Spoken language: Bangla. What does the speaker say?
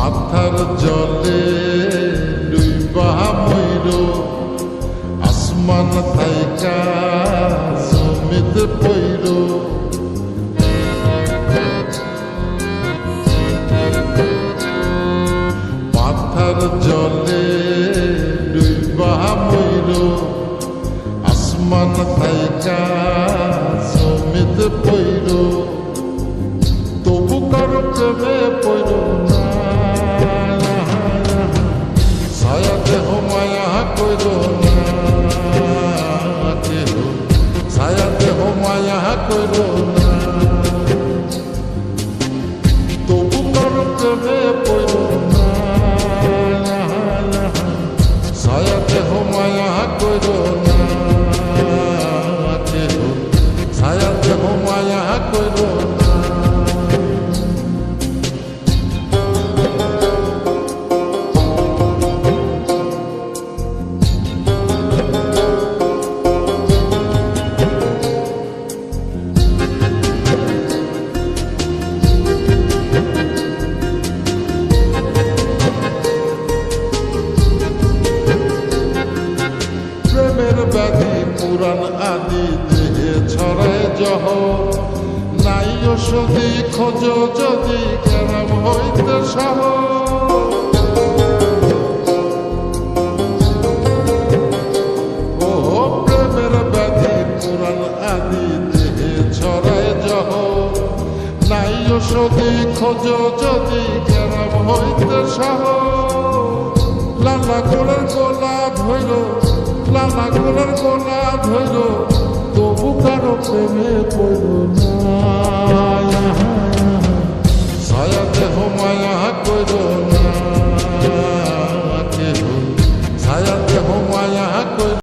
মাথার জলে ডুইবা মইর আসমান থাইকা জমিত পইর মাথার জলে ডুইবা মইর আসমান থাইকা জমিত পইর তবু কারো প্রেমে পইর না ছায়া দেহ মায়া কইর না কেহ ছায়া দেহ মায়া কইর না তবু কারো প্রেমে পইর না ছায়া দেহ মায়া কইর না কেহ ছায়া দেহ মায়া কইর না ব্যাধি পুরাণ আদি দেহে ছড়ায় জহ নাই ওষুধি খোঁজ যদি কেরাম হইতে সহ ও প্রেমের ব্যাধি পুরাণ আদি দেহে ছড়ায় জহ নাই ওষুধি খোঁজ যদি কেরাম হইতে সহ লালা গোলার গোলা ধৈর লালা গোলার গোলা ধৈর তবু কারো প্রেমে পড়ল না ছায়া দেহ মায়া কইর না